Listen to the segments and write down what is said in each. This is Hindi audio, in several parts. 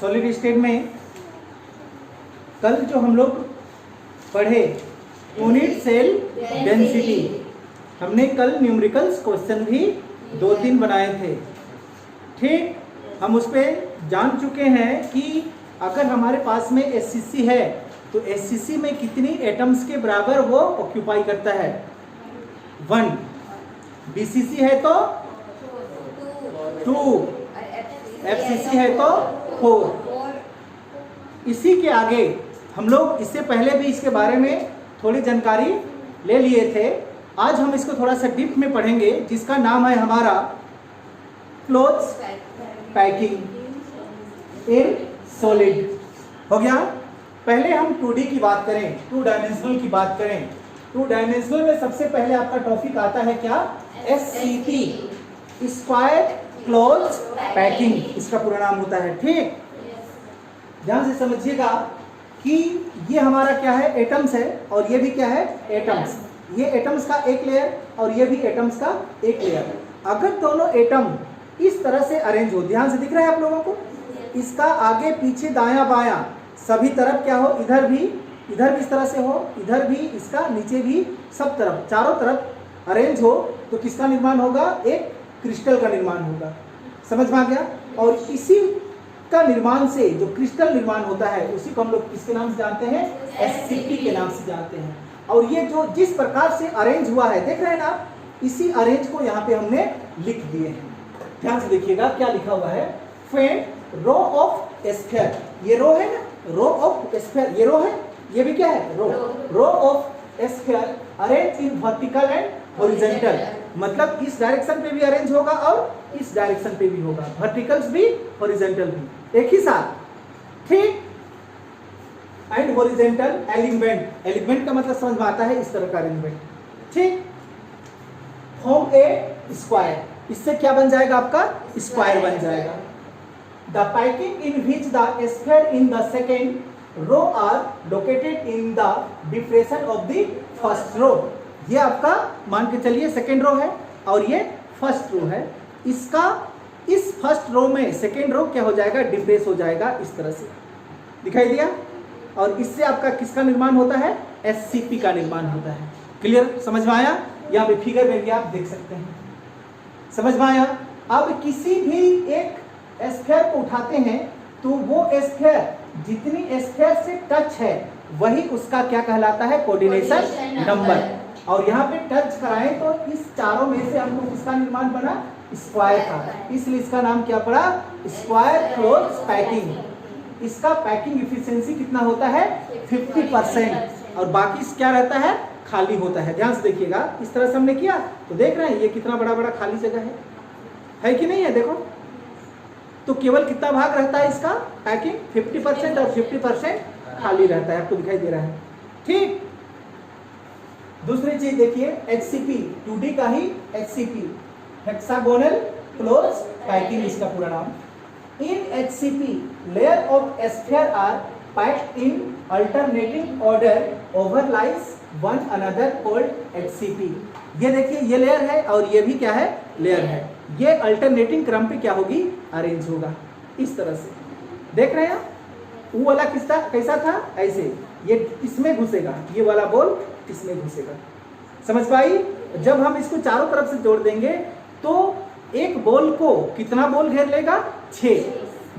सॉलिड स्टेट में कल जो हम लोग पढ़े यूनिट सेल डेंसिटी, हमने कल न्यूमेरिकल्स क्वेश्चन भी 2-3 बनाए थे। ठीक, हम उस पर जान चुके हैं कि अगर हमारे पास में एससीसी है तो एससीसी में कितनी एटम्स के बराबर वो ऑक्यूपाई करता है, 1। बीसीसी है तो 2, एफसीसी है तो 4। इसी के आगे हम लोग इससे पहले भी इसके बारे में थोड़ी जानकारी ले लिए थे। आज हम इसको थोड़ा सा डीप में पढ़ेंगे, जिसका नाम है हमारा क्लोज पैकिंग इन सॉलिड। हो गया। पहले हम 2D की बात करें, 2 डायमेंशनल की बात करें। 2 डायमेंशनल में सबसे पहले आपका टॉपिक आता है क्या, SCP, स्क्वायर क्लोज पैकिंग, इसका पूरा नाम होता है। ठीक, ध्यान से समझिएगा कि ये हमारा क्या है, एटम्स है, और ये भी क्या है, एटम्स। ये एटम्स का एक लेयर और ये भी एटम्स का एक लेयर। अगर दोनों एटम इस तरह से अरेंज हो, ध्यान से दिख रहा है आप लोगों को, इसका आगे पीछे दायां बायां सभी तरफ क्या हो, इधर भी इस तरह से हो, इधर भी, इसका नीचे भी, सब तरफ, चारों तरफ अरेंज हो, तो किसका निर्माण होगा, एक क्रिस्टल का निर्माण होगा। समझ में आ गया। और इसी का निर्माण से जो क्रिस्टल निर्माण होता है उसी को हम लोग किसके नाम से जानते हैं, SCP के नाम से जानते हैं। और ये जो जिस प्रकार से अरेंज हुआ है, देख रहे हैं ना, इसी अरेंज को यहाँ पे हमने लिख दिए हैं। ध्यान से देखिएगा क्या लिखा हुआ है, फेंट रो ऑफ स्फीयर। ये रो है ना, रो ऑफ स्फीयर, ये रो है, ये भी क्या है, row of sphere arrange in vertical and horizontal. मतलब इस डायरेक्शन पे भी अरेंज होगा और इस डायरेक्शन पे भी होगा, वर्टिकल्स भी हॉरिजॉन्टल भी एक ही साथ। ठीक, एंड हॉरिजॉन्टल एलिमेंट, एलिमेंट का मतलब समझ में आता है इस तरह का अरेंजमेंट। ठीक, फॉर्म ए स्क्वायर, इससे क्या बन जाएगा, आपका स्क्वायर बन जाएगा। The packing in which the sphere in the second row are located in the depression of the first row. ये आपका मान के चलिए सेकेंड रो है और ये फर्स्ट रो है। इसका इस फर्स्ट रो में सेकेंड रो क्या हो जाएगा, डिप्रेस हो जाएगा, इस तरह से दिखाई दिया। और इससे आपका किसका निर्माण होता है, SCP का निर्माण होता है। क्लियर, समझ में आया। यहाँ पे फिगर में भी आप देख सकते हैं, समझ में आया। अब किसी भी एक स्फीयर को उठाते हैं तो वो स्फीयर जितनी स्फीयर से टच है वही उसका क्या कहलाता है, कोऑर्डिनेशन नंबर। और यहाँ पे टच कराएं तो इस चारों में से हमको किसका निर्माण बना, स्क्वायर का, इसलिए इसका नाम क्या पड़ा, स्क्वायर क्लोज पैकिंग। इसका पैकिंग इफिशिएंसी कितना होता है, 50%, और बाकी क्या रहता है, खाली होता है। ध्यान से देखिएगा, इस तरह से हमने किया तो देख रहे हैं ये कितना बड़ा बड़ा खाली जगह है कि नहीं है, देखो। तो केवल कितना भाग रहता है इसका पैकिंग, 50% और 50% खाली रहता है, आपको दिखाई दे रहा है। ठीक, दूसरी चीज देखिए, HCP, 2D का ही HCP, हेक्सागोनल क्लोज पैकिंग इसका पूरा नाम। In HCP layer of sphere are packed in alternating order overlies one another called HCP। ये देखिए, ये लेयर है और ये भी क्या है, लेयर है। ये अल्टरनेटिंग क्रम पे क्या होगी, अरेंज होगा इस तरह से। देख रहे हैं, वो वाला किसका कैसा था, ऐसे ये इसमें घुसेगा, ये वाला बॉल इसमें घुसेगा। समझ पाई। जब हम इसको चारों तरफ से जोड़ देंगे तो एक बॉल को कितना बॉल घेर लेगा, 6।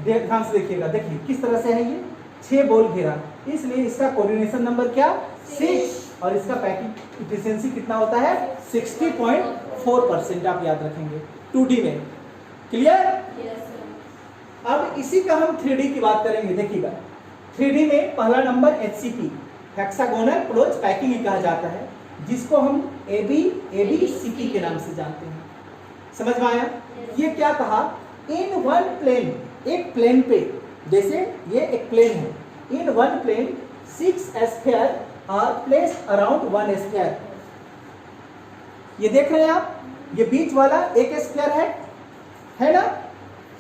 ध्यान से देखिएगा, देखिए किस तरह से है, ये 6 बॉल घेरा, इसलिए इसका कोऑर्डिनेशन नंबर क्या, 6। और इसका पैकिंग इफिशिएंसी कितना होता है, 60.4% आप याद रखेंगे 2D में। क्लियर। अब इसी का हम 3D की बात करेंगे। देखिएगा, 3D में पहला number HCP, hexagonal close packing कहा जाता है, जिसको हम ABCP के नाम से जानते हैं। समझ में आया। ये क्या कहा, इन वन प्लेन, एक प्लेन पे, जैसे ये एक प्लेन है, in one plane 6 sphere are placed around one sphere. ये देख रहे हैं आप, ये बीच वाला एक स्फीयर है ना।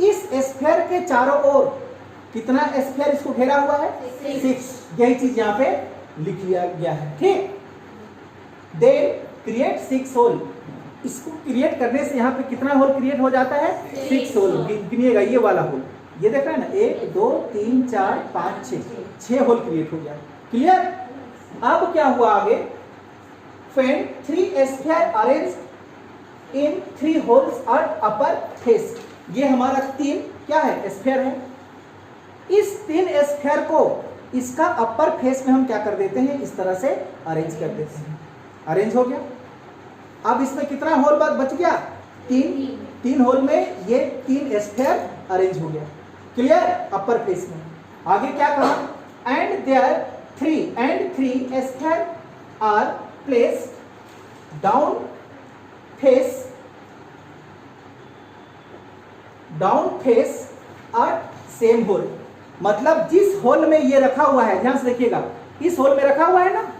इस स्फीयर के चारों ओर कितना स्फीयर इसको घेरा हुआ है, 6। यही चीज यहाँ पे लिख लिया गया है। ठीक, दे क्रिएट 6 होल। इसको क्रिएट करने से यहाँ पे कितना होल क्रिएट हो जाता है, 6 होल। गिनिएगा, ये वाला होल ये देख रहे हैं ना, 1 2 3 4 5 6 होल क्रिएट हो गया। क्लियर? अब क्या हुआ आगे, when 3 sphere arranged in 3 holes at upper face, ये हमारा 3 क्या है, स्फीयर है। इस 3 स्फीयर को इसका अपर फेस में हम क्या कर देते हैं, इस तरह से अरेंज कर देते हैं। अरेंज हो गया। अब इसमें कितना होल बच गया, 3 होल में ये 3 स्फीयर अरेंज हो गया। क्लियर? अपर फेस में। आगे क्या कहा, and there 3 sphere are placed down face at same hole. मतलब जिस होल में ये रखा हुआ है, ध्यान से देखिएगा, इस होल में रखा हुआ है ना,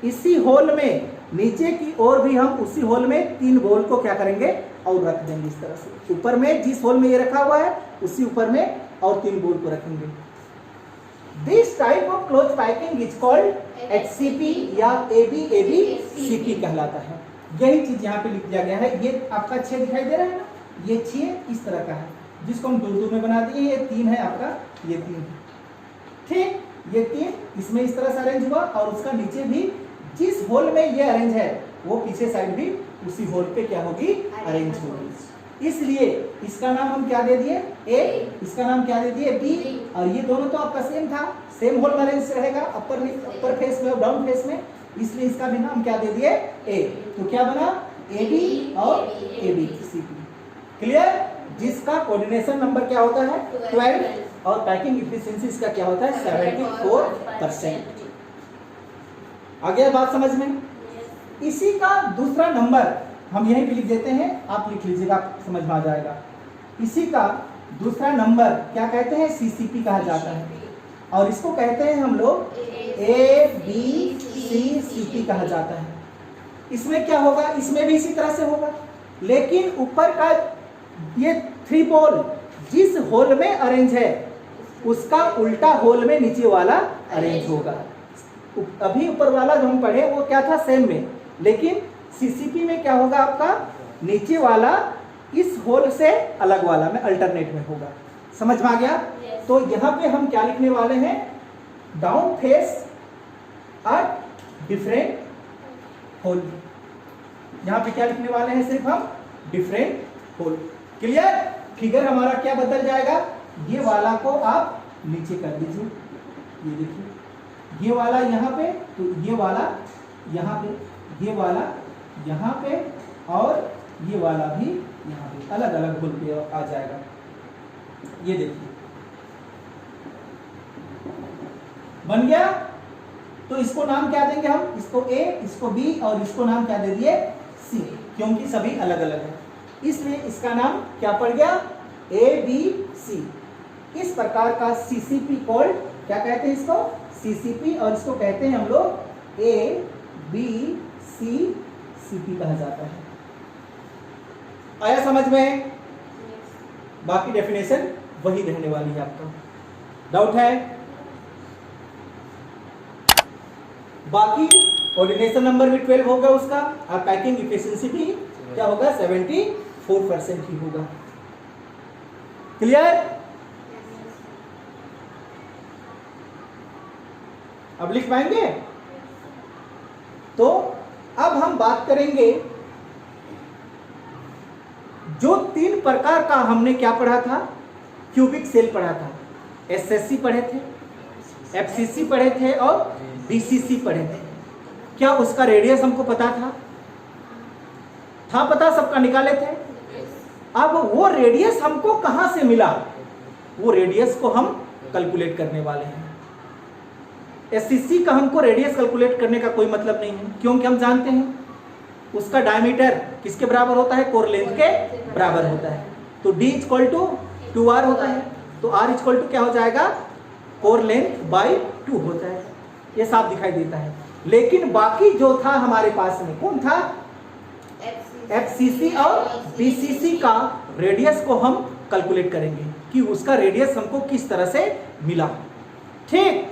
इसी होल में नीचे की ओर भी हम उसी होल में 3 बॉल को क्या करेंगे और रख देंगे इस तरह से। ऊपर में जिस होल में ये रखा हुआ है उसी ऊपर में और 3 बॉल को रखेंगे। This type of close packing is called HCP या ABCP कहलाता है। यही चीज यहाँ पे लिख दिया गया है। ये आपका 6 दिखाई दे रहा है ना, ये 6 इस तरह का है, जिसको हम 2 में बना दिए। ये 3 है आपका, ये 3 है, ठीक। ये 3 इसमें इस तरह से अरेंज हुआ और उसका नीचे भी जिस होल में ये अरेंज है वो पीछे साइड भी उसी होल पे क्या होगी, अरेंज होगी। इसलिए इसका नाम हम क्या दे दिए, ए, इसका नाम क्या दे दिए, बी। और ये दोनों तो आपका सेम था, सेम होल में अरेंज रहेगा, अपर फेस में और डाउन फेस में, इसलिए इसका भी नाम क्या दे दिए, ए। तो क्या बना, AB और ABCP। क्लियर? जिसका कोऑर्डिनेशन नंबर क्या होता है 12 और पैकिंग इफिशिएंसी इसका क्या होता है 74%। आ गया बात समझ में? इसी का दूसरा नंबर हम यहीं पे लिख देते हैं, आप लिख लीजिएगा, आप समझ में आ जाएगा। इसी का दूसरा नंबर क्या कहते हैं, CCP कहा जाता है, और इसको कहते हैं हम लोग ABCCP कहा जाता है। इसमें क्या होगा, इसमें भी इसी तरह से होगा, लेकिन ऊपर का ये 3 बॉल जिस होल में अरेंज है उसका उल्टा होल में नीचे वाला अरेंज होगा। अभी ऊपर वाला जो हम पढ़े वो क्या था, सेम में, लेकिन CCP में क्या होगा, आपका नीचे वाला इस होल से अलग वाला में अल्टरनेट में होगा। समझ में आ गया? तो यहाँ पे हम क्या लिखने वाले हैं, down face at different hole. यहाँ पे क्या लिखने वाले हैं, सिर्फ हम डिफरेंट होल। क्लियर? फिगर हमारा क्या बदल जाएगा, ये वाला को आप नीचे कर दीजिए, ये देखिए, ये वाला यहाँ पे, तो ये वाला यहाँ पे, ये वाला यहाँ पे, और ये वाला भी यहाँ पे, अलग अलग होल पे आ जाएगा। ये देखिए बन गया। तो इसको नाम क्या देंगे हम, इसको A, इसको B और इसको नाम क्या दे दिए, C, क्योंकि सभी अलग अलग है, इसलिए इसका नाम क्या पड़ गया, ABC। इस प्रकार का CCP कॉल्ड, क्या कहते हैं इसको, CCP, और इसको कहते हैं हम लोग ABCCP कहा जाता है। आया समझ में? बाकी डेफिनेशन वही रहने वाली है। आपका डाउट है? बाकी कोऑर्डिनेशन नंबर भी 12 होगा उसका, और पैकिंग इफिशिएंसी भी क्या होगा, 74% ही होगा। क्लियर? अब लिख पाएंगे? तो अब हम बात करेंगे, जो 3 प्रकार का हमने क्या पढ़ा था, क्यूबिक सेल पढ़ा था, SSC पढ़े थे, FCC पढ़े थे और BCC पढ़े थे। क्या उसका रेडियस हमको पता था? पता, सबका निकाले थे। अब वो रेडियस हमको कहां से मिला, वो रेडियस को हम कैलकुलेट करने वाले हैं। SCC का हमको रेडियस कैलकुलेट करने का कोई मतलब नहीं है, क्योंकि हम जानते हैं उसका डायमीटर किसके बराबर होता है, कोर लेंथ के बराबर होता है। तो D इक्वल टू 2R होता है, तो R इक्वल टू क्या हो जाएगा, कोर लेंथ बाई 2 होता है। ये साफ दिखाई देता है। लेकिन बाकी जो था हमारे पास में, कौन था, FCC और BCC का रेडियस को हम कैलकुलेट करेंगे कि उसका रेडियस हमको किस तरह से मिला। ठीक,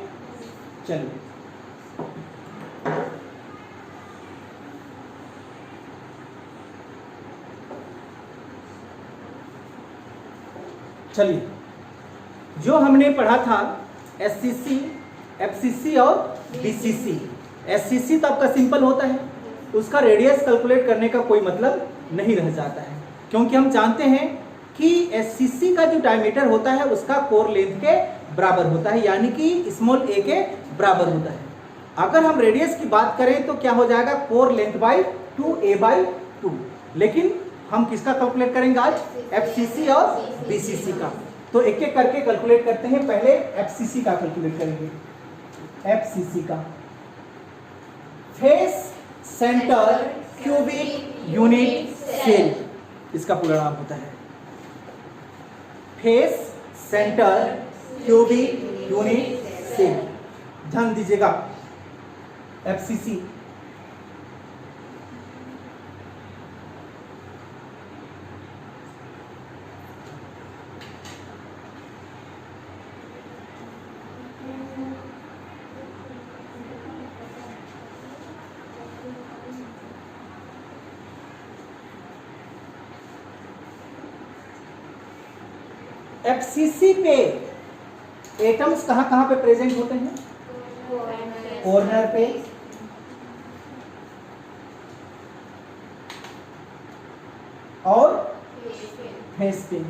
चलिए जो हमने पढ़ा था SCC, FCC और BCC। SCC तो आपका सिंपल होता है, उसका रेडियस कैलकुलेट करने का कोई मतलब नहीं रह जाता है, क्योंकि हम जानते हैं कि SCC का जो डायमीटर होता है उसका कोर लेंथ के बराबर होता है, यानी कि स्मॉल a के बराबर होता है। अगर हम रेडियस की बात करें तो क्या हो जाएगा, कोर लेंथ बाई 2a/2। लेकिन हम किसका कैलकुलेट करेंगे आज, FCC और BCC का। तो एक एक करके कैलकुलेट करते हैं। पहले FCC का कैलकुलेट करेंगे। FCC का face center cubic unit cell, इसका पूरा नाम होता है face center cubic unit cell. ध्यान दीजिएगा, FCC FCC पे एटम्स कहां कहां पे प्रेजेंट होते हैं, कॉर्नर पे, और फेस पे।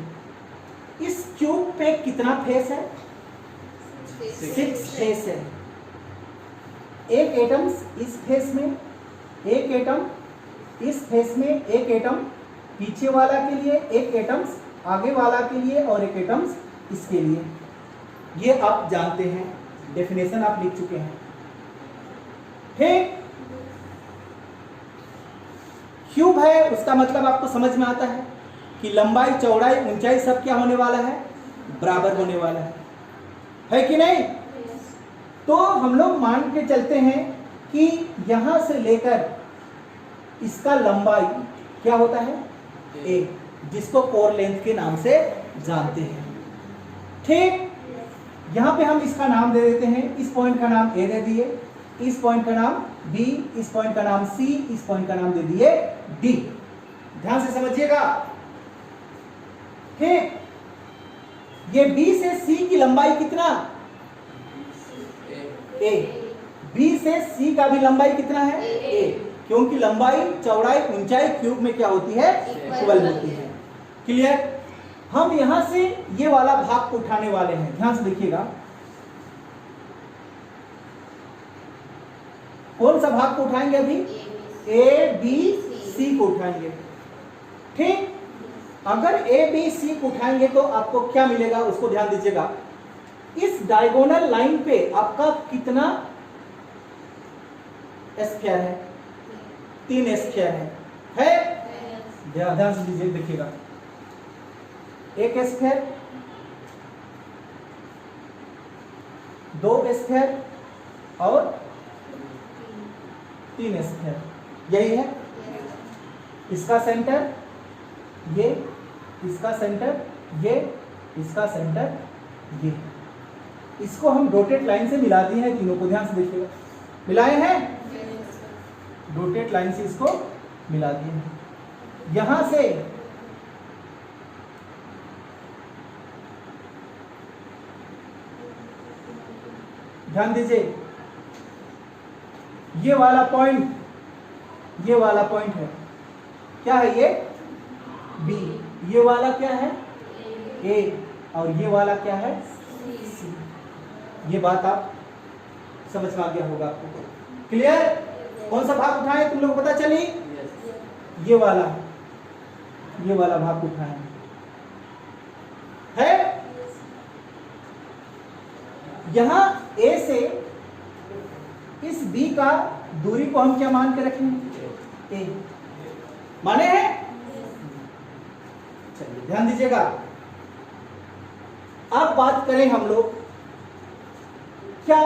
इस क्यूब पे कितना फेस है, 6 फेस है। एक एटम्स इस फेस में, एक एटम इस फेस में, एक एटम पीछे वाला के लिए, एक एटम्स आगे वाला के लिए और एक एटम्स इसके लिए। ये आप जानते हैं, डेफिनेशन आप लिख चुके हैं। ठीक, क्यूब है उसका मतलब आपको समझ में आता है कि लंबाई चौड़ाई ऊंचाई सब क्या होने वाला है, बराबर होने वाला है कि नहीं। तो हम लोग मान के चलते हैं कि यहां से लेकर इसका लंबाई क्या होता है, a, जिसको कोर लेंथ के नाम से जानते हैं। ठीक, यहां पे हम इसका नाम दे देते हैं। इस पॉइंट का नाम A दे दिए, इस पॉइंट का नाम B, इस पॉइंट का नाम C, इस पॉइंट का नाम दे दिए D। ध्यान से समझिएगा। ठीक, ये B से C की लंबाई कितना, A। B से C का भी लंबाई कितना है, A, क्योंकि लंबाई चौड़ाई ऊंचाई क्यूब में क्या होती है, इक्वल होती है। क्लियर। हम यहां से ये वाला भाग को उठाने वाले हैं, ध्यान से देखिएगा। कौन सा भाग को उठाएंगे अभी, A, B, C को उठाएंगे। ठीक, अगर A, B, C को उठाएंगे तो आपको क्या मिलेगा, उसको ध्यान दीजिएगा। इस डायगोनल लाइन पे आपका कितना स्क्वायर है, 3 स्क्वायर है? ध्यान से दीजिए, देखिएगा। एक स्क्वायर, 2 स्क्वायर और 3 स्क्वायर, यही है। इसका सेंटर ये, इसका सेंटर ये, इसका सेंटर ये। इसको हम डॉटेड लाइन से मिला दिए हैं तीनों को, ध्यान से देखिएगा। मिलाए हैं, डॉटेड लाइन से इसको मिला दिए हैं। यहां से ध्यान दीजिए, ये वाला पॉइंट, ये वाला पॉइंट है, क्या है ये, B। ये वाला क्या है, A, और ये वाला क्या है, C। ये बात आप समझ में आ गया होगा आपको। क्लियर। कौन सा भाग उठाएं, तुम लोग पता चली, ये वाला भाग उठाएं है। यहां A से इस B का दूरी को हम क्या मान के रखेंगे, A माने हैं। चलिए ध्यान दीजिएगा। अब बात करें हम लोग, क्या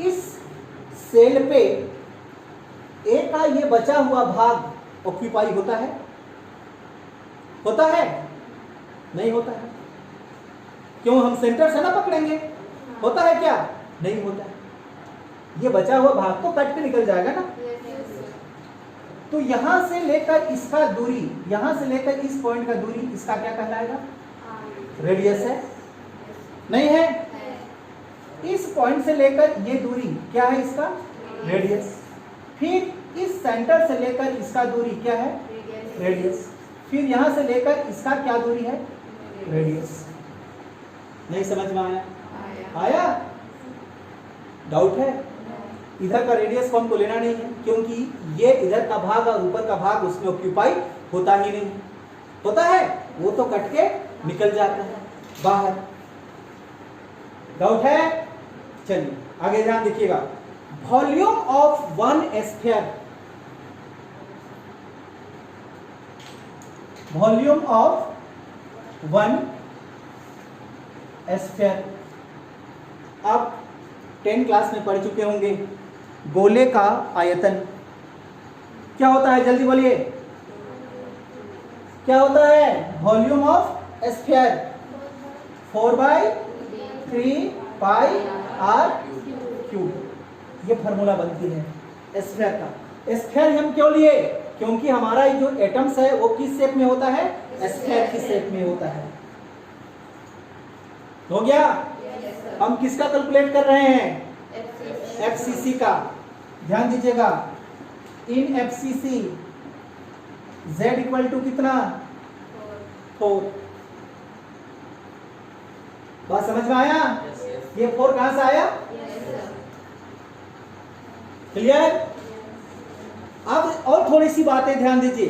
इस सेल पे A का ये बचा हुआ भाग ऑक्यूपाई होता है, होता है, नहीं होता है। क्यों, हम सेंटर से ना पकड़ेंगे, होता है क्या, नहीं होता है। ये बचा हुआ भाग तो कट के निकल जाएगा ना। तो यहां से लेकर इसका दूरी, यहां से लेकर इस पॉइंट का दूरी, इसका क्या कहलाएगा, रेडियस है। नहीं है? इस पॉइंट से लेकर ये दूरी क्या है इसका? रेडियस। फिर इस सेंटर से लेकर इसका दूरी क्या है? रेडियस। फिर यहां से लेकर इसका क्या दूरी है? रेडियस। नहीं समझ में आया? आया? डाउट है? इधर का रेडियस को हमको लेना नहीं है, क्योंकि ये इधर का भाग और ऊपर का भाग उसमें ऑक्यूपाई होता ही नहीं। होता है? वो तो कट के निकल जाता है बाहर। डाउट है? चलिए आगे ध्यान देखिएगा। Volume of one sphere, volume of one sphere, आप 10 क्लास में पढ़ चुके होंगे। गोले का आयतन क्या होता है? जल्दी बोलिए, क्या होता है? Volume of sphere 4/3 pi r cube. ये फार्मूला बनती है स्फीयर का। स्फीयर हम क्यों लिए? क्योंकि हमारा जो एटम्स है वो किस शेप में होता है? स्फीयर की शेप में होता है। हो गया? हम किसका कैलकुलेट कर रहे हैं? एफसीसी का। ध्यान दीजिएगा, इन एफसीसी z इक्वल टू कितना? 4। बात समझ में आया? ये 4 कहां से आया? क्लियर? अब और थोड़ी सी बातें ध्यान दीजिए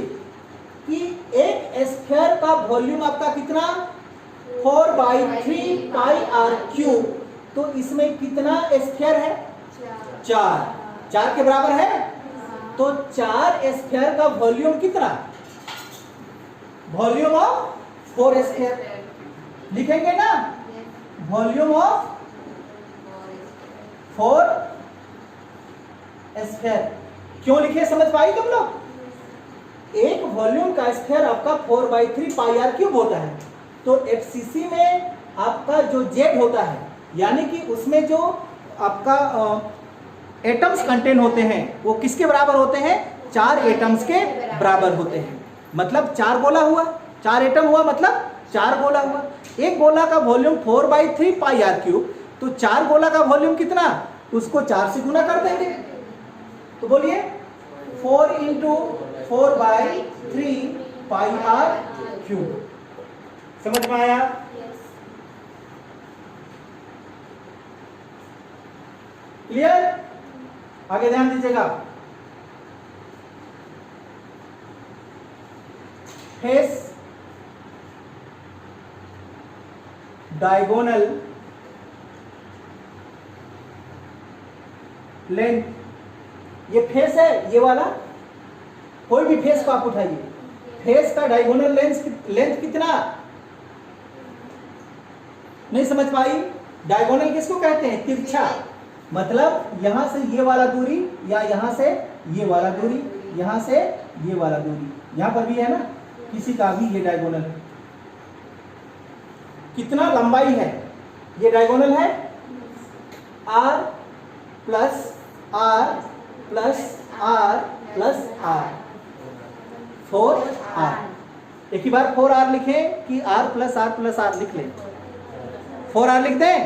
कि एक स्फीयर का वॉल्यूम आपका कितना? 4/3 पाई आर क्यूब। तो इसमें कितना स्फीयर है? 4 के बराबर है। तो 4 स्फीयर का वॉल्यूम कितना? वॉल्यूम ऑफ 4 स्फीयर लिखेंगे ना? वॉल्यूम ऑफ 4 स्फीयर क्यों लिखे? समझ पाई तुम लोग? एक वॉल्यूम का स्फीयर आपका 4/3 पाई आर क्यूब होता है। तो एफसीसी में आपका जो जेड होता है, यानी कि उसमें जो आपका एटम्स कंटेन होते हैं वो किसके बराबर होते हैं? 4 एटम्स के बराबर होते हैं। मतलब 4 गोला हुआ, 4 एटम हुआ, मतलब 4 गोला हुआ। एक गोला का वॉल्यूम 4/3 पाई आर क्यूब, तो 4 गोला का वॉल्यूम कितना? उसको 4 से गुना कर देंगे। तो बोलिए 4 × 4/3 पाई आर क्यूब। समझ में आया? क्लियर? आगे ध्यान दीजिएगा। फेस डायगोनल लेंथ, ये फेस है, ये वाला कोई भी फेस को आप उठाइए, फेस का डायगोनल लेंथ कितना? नहीं समझ पाई? डायगोनल किसको कहते हैं? तिरछा। मतलब यहां से ये वाला दूरी, या यहां से ये वाला दूरी, यहां से ये वाला दूरी, यहां पर भी है ना, किसी का भी ये डायगोनल है। कितना लंबाई है? ये डायगोनल है r plus r plus r plus r, 4r। एक ही बार 4r लिखें कि r प्लस r लिख लें? 4r लिख दें?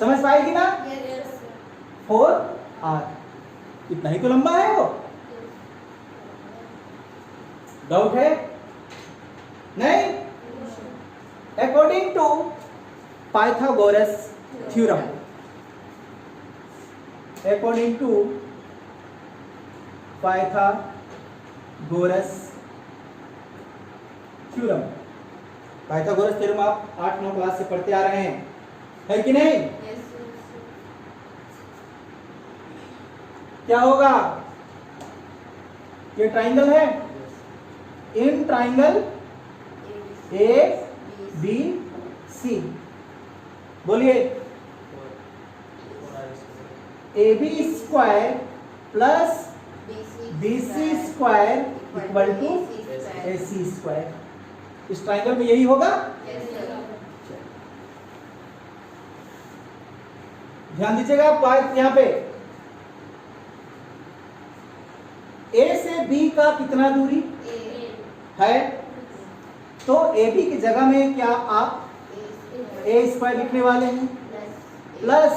समझ पाएगी ना? 4r इतना ही तो लंबा है वो। डाउट है? नहीं? According to Pythagoras theorem, according to Pythagoras theorem, Pythagoras theorem आप 8-9 क्लास से पढ़ते आ रहे हैं, है कि नहीं? क्या होगा? ये ट्राइंगल है, in triangle A B C, बोलिए A B square plus B C square equal to A C square. इस ट्राइंगल में यही होगा। ध्यान दीजिएगा आप यहां पे, ए से बी का कितना दूरी है? तो ए बी की जगह में क्या आप ए स्क्वायर लिखने वाले हैं प्लस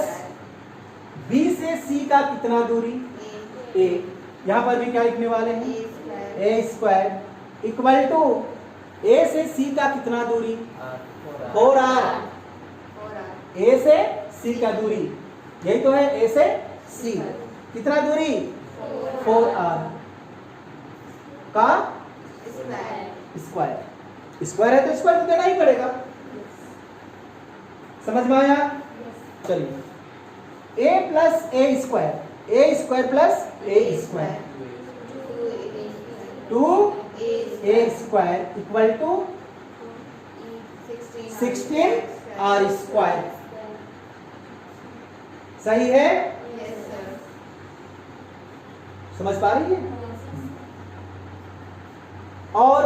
बी से सी का कितना दूरी ए, यहां पर भी क्या लिखने वाले हैं ए स्क्वायर इक्वल टू ए से सी का कितना दूरी 4r, ए से सी का दूरी यही तो है, ए से सी कितना दूरी 4r का स्क्वायर, स्क्वायर है तो स्क्वायर तो देना ही पड़ेगा। समझ में आया? चलिए a plus a square plus a square 2a square equal to 16r square. सही है? समझ पा रही है? और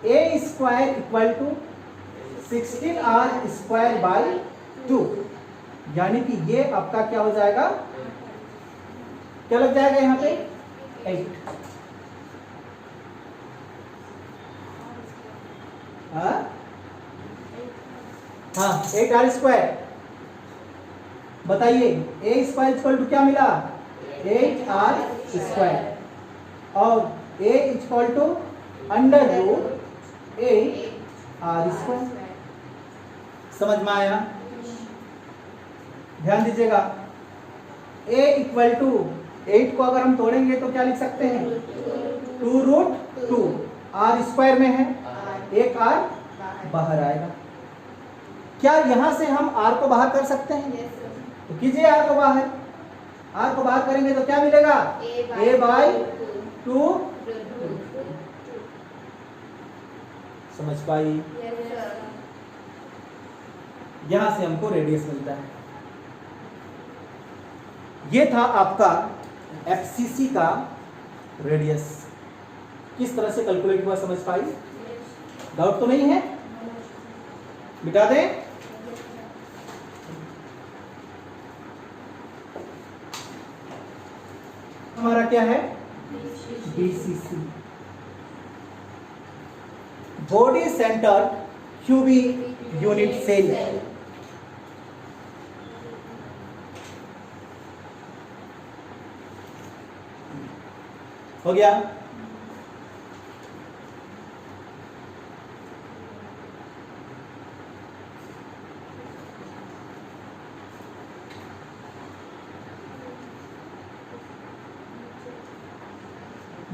a square equal to 16r square by 2, यानी कि ये आपका क्या हो जाएगा, क्या लग जाएगा यहाँ पे 8। हाँ 8r स्क्वायर। बताइए ए स्क्वायर इक्वल टू क्या मिला 8r स्क्वायर और a equal to under root 8r square. समझ में आया? ध्यान दीजिएगा a इक्वल टू 8 को अगर हम तोड़ेंगे तो क्या लिख सकते हैं 2√2, r स्क्वायर में है, एक r बाहर आएगा। क्या यहां से हम r को बाहर कर सकते हैं? तो कीजिए r को बाहर, r को बाहर करेंगे तो क्या मिलेगा a बाई 2। समझ पाई? यहां से हमको रेडियस मिलता है। ये था आपका एफसीसी का रेडियस। किस तरह से कैलकुलेट हुआ समझ पाई? डाउट तो नहीं है? मिटा दें? हमारा क्या है BCC, body center cubic unit cell. हो गया?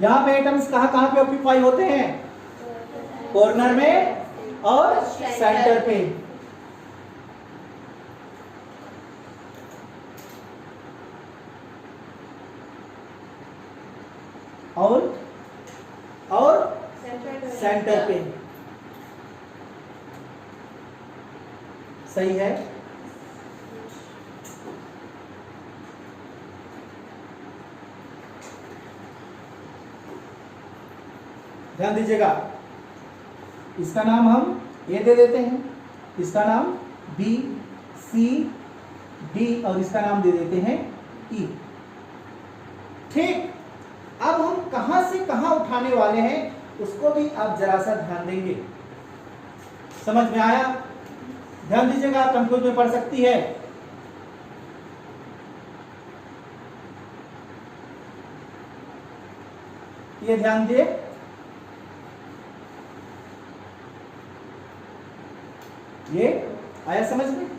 यहां पे एटम्स कहां पे ऑक्यूपाई होते हैं? कॉर्नर में और सेंटर पे। और सेंटर पे। सही है? ध्यान दीजिएगा, इसका नाम हम ए दे देते हैं, इसका नाम बी, सी, डी और इसका नाम दे देते हैं ई। ठीक, अब हम कहां से कहां उठाने वाले हैं उसको भी आप जरा सा ध्यान देंगे। समझ में आया? ध्यान दीजिएगा, कंफ्यूज में पड़ सकती है। ये ध्यान दिए, ये आया समझ में?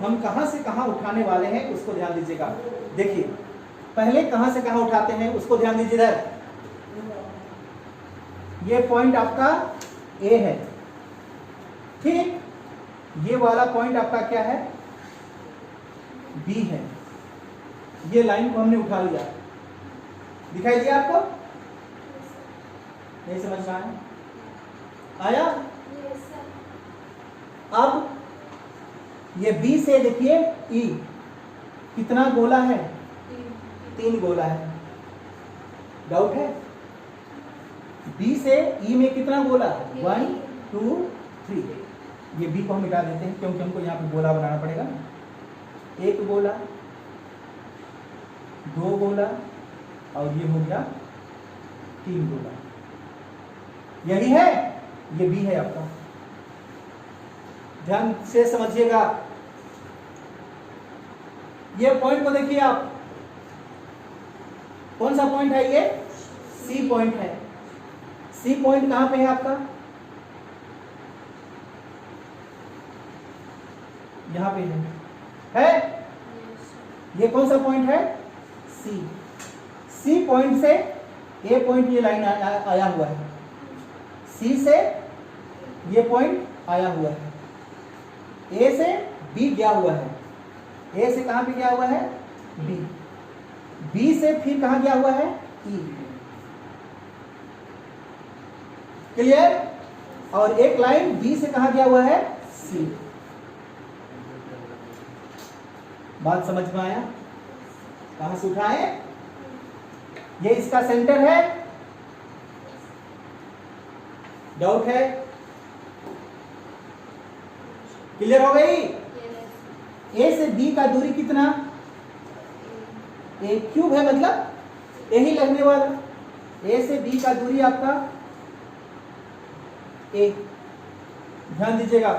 हम कहां से कहां उठाने वाले हैं उसको ध्यान दीजिएगा। देखिए पहले कहां से कहां उठाते हैं उसको ध्यान दीजिए। इधर ये पॉइंट आपका ए है, ठीक, ये वाला पॉइंट आपका क्या है बी है। ये लाइन को हमने उठा लिया, दिखाई दिया आपको? नहीं समझ में आया? आया? अब ये बी से देखिए ई कितना गोला है? 3 गोला है। डाउट है? बी से ई में कितना गोला? 1 2 3। ये बी को हम मिटा देते हैं क्योंकि हमको यहाँ पे गोला बनाना पड़ेगा। 1 गोला, 2 गोला और ये हो गया 3 गोला। यही है? ये बी है आपका, ध्यान से समझिएगा। ये पॉइंट को देखिए आप, कौन सा पॉइंट है ये? सी पॉइंट है। सी पॉइंट कहां पे है आपका? यहां पे है? ये कौन सा पॉइंट है? सी। सी पॉइंट से ए पॉइंट ये लाइन आया हुआ है, सी से ये पॉइंट आया हुआ है, ए से बी गया हुआ है, ए से कहां पे गया हुआ है? बी। बी से फिर कहां गया हुआ है? ई। क्लियर? और एक लाइन बी से कहां गया हुआ है? सी। बात समझ में आया? कहां से उठाए? ये इसका सेंटर है, डाउट है? क्लियर हो गई? ए से बी का दूरी कितना? ए क्यूब है, मतलब यही लगने वाला। ए से बी का दूरी आपका ए, ध्यान दीजिएगा।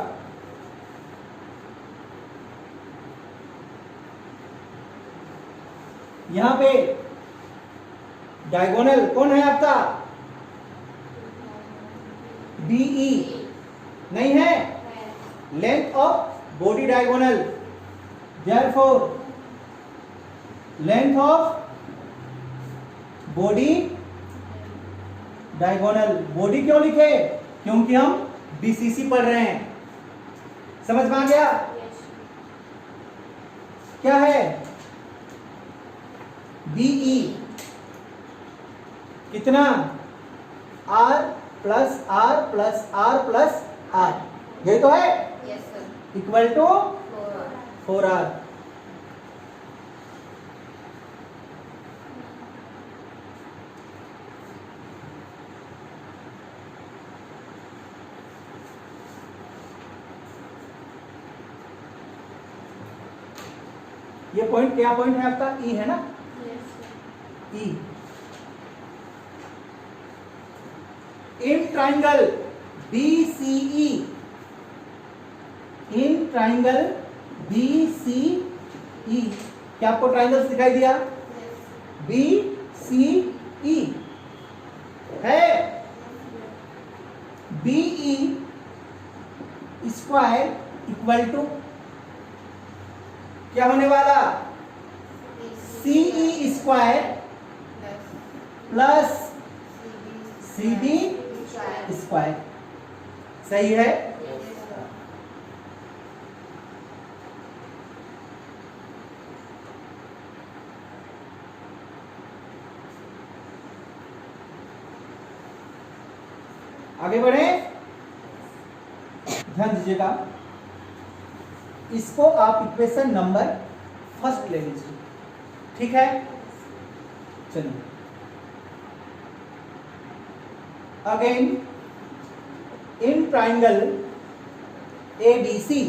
यहां पे डायगोनल कौन है आपका? बीई नहीं है? Length of body diagonal, therefore length of body diagonal. Body क्यों लिखे? क्योंकि हम बीसीसी पढ़ रहे हैं। समझ में आ गया? क्या है? बीई कितना? R plus r plus r plus r, ये तो है, इक्वल टू 4R। ये पॉइंट क्या पॉइंट है आपका? ई है ना? E. In triangle BCE, in triangle BCE, क्या आपको ट्राइंगल्स दिखाई दिया? BCE है। BE स्क्वायर इक्वल टू क्या होने वाला? CE square plus CB square. सही है? आगे बढ़े, ध्यान दीजिएगा। इसको आप इक्वेशन नंबर फर्स्ट ले लीजिए, ठीक है? चलिए अगेन, इन ट्राइंगल ABC,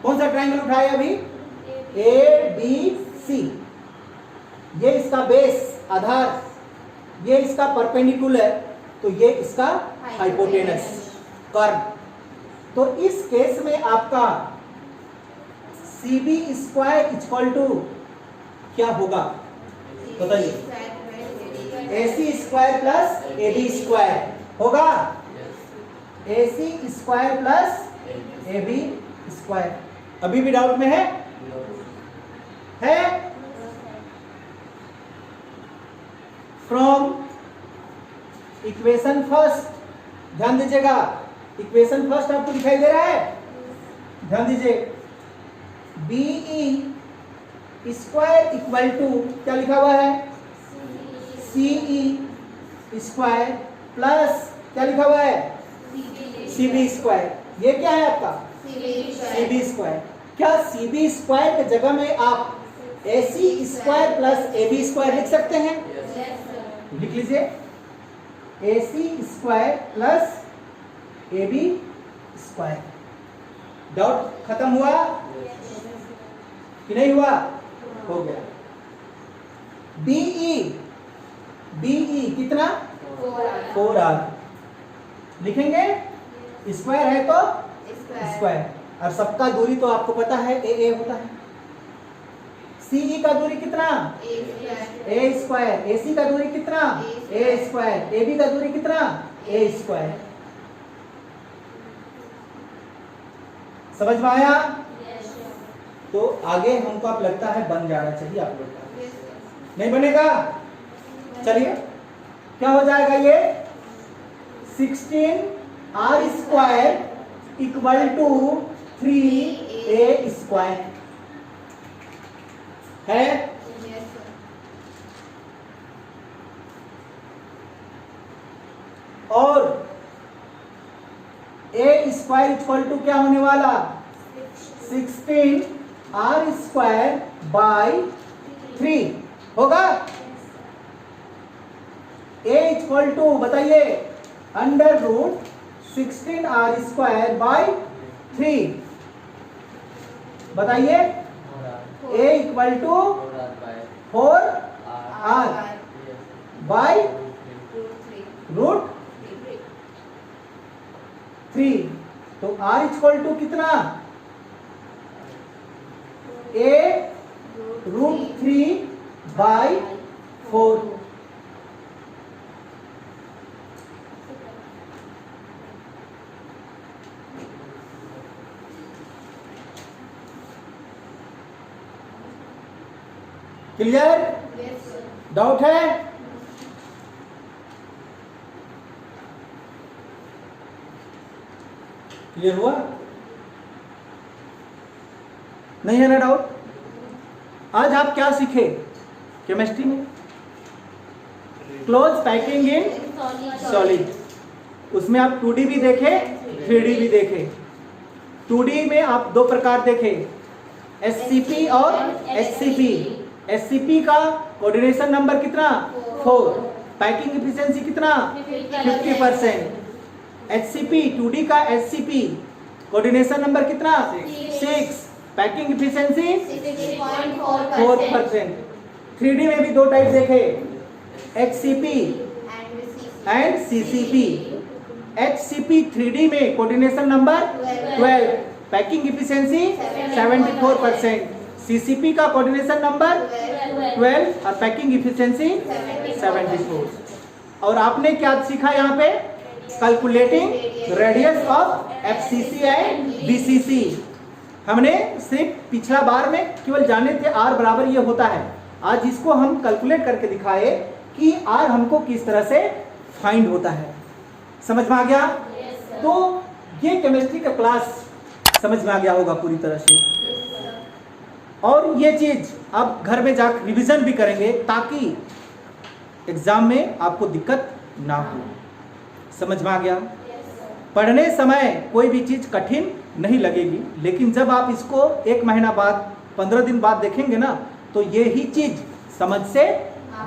कौन सा ट्राइंगल उठाया अभी? ABC। ये इसका बेस, आधार, ये इसका परपेंडिकुलर, तो ये इसका हाइपोटेनस, कर्व। तो इस केस में आपका CB स्क्वायर इक्वल टू क्या होगा? बताइए। AC square plus AB square होगा? AC square plus AB square. अभी भी डाउट में है? फ्रॉम इक्वेशन फर्स्ट, ध्यान दीजिएगा, इक्वेशन फर्स्ट आपको दिखाई दे रहा है? ध्यान दीजिए। BE स्क्वायर इक्वल टू क्या लिखा हुआ है? CE स्क्वायर प्लस क्या लिखा हुआ है? CB square. ये क्या है आपका? CB square. क्या CB स्क्वायर के जगह में आप AC square plus AB square लिख सकते हैं? लिख लीजिए। AC square plus AB square. Doubt खत्म हुआ कि नहीं हुआ? हो गया। BE कितना? 4R लिखेंगे? स्क्वायर है तो स्क्वायर, और सबका दूरी तो आपको पता है ए होता है। सीई का दूरी कितना? ए स्क्वायर। एसी का दूरी कितना? ए स्क्वायर। एबी का दूरी कितना? ए स्क्वायर। समझ में आया? तो आगे हमको अब लगता है बन जाना चाहिए आप लोग का, नहीं बनेगा? चलिए क्या हो जाएगा ये 16r square equal to 3a square है। और a स्क्वायर इक्वल टू क्या होने वाला? 16r स्क्वायर बाई 3 होगा। a इक्वल टू बताइए under root 16r square by 3, बताइए a equal to 4r by root 3। तो r इक्वल टू कितना? a root 3 by 4। Clear? Doubt है? क्लियर हुआ? नहीं है ना डाउट? आज आप क्या सीखे केमिस्ट्री में? Close packing in solid. उसमें आप 2D भी देखे, 3D भी देखे। 2D में आप दो प्रकार देखे, SCP और SCP। SCP का कोऑर्डिनेशन नंबर कितना? 4। पैकिंग एफिशिएंसी कितना? 50%। HCP 2D का SCP कोऑर्डिनेशन नंबर कितना? 6। Packing efficiency 4%। 3D में भी दो टाइप देखे, HCP and CCP। HCP 3D में coordination number 12, packing efficiency 74%। CCP का कोऑर्डिनेशन नंबर 12 और पैकिंग एफिशिएंसी 74। और आपने क्या सीखा यहाँ पे? Calculating radius of FCC and BCC। हमने सिर्फ पिछला बार में केवल जाने थे R बराबर ये होता है। आज इसको हम कैलकुलेट करके दिखाए कि R हमको किस तरह से फाइंड होता है। समझ में आ गया? तो ये केमिस्ट्री का क्लास समझ में आ गया होगा पूरी तरह से। और ये चीज आप घर में जाकर रिवीजन भी करेंगे ताकि एग्जाम में आपको दिक्कत ना हो। समझ में आ गया? पढ़ने समय कोई भी चीज कठिन नहीं लगेगी, लेकिन जब आप इसको 1 महीना बाद 15 दिन बाद देखेंगे ना, तो ये ही चीज समझ से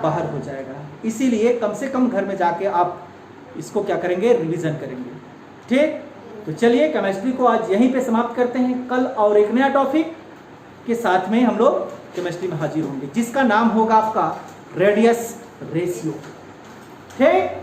बाहर हो जाएगा। इसीलिए कम से कम घर में जाके आप इसको क्या करेंगे? रिवीजन करेंगे। ठीक? तो चलिए केमिस्ट्री को आज यहीं पे समाप्त करते हैं। कल और एक नया टॉपिक के साथ में हम लोग केमिस्ट्री में हाजिर होंगे, जिसका नाम होगा आपका रेडियस रेशियो। ठीक?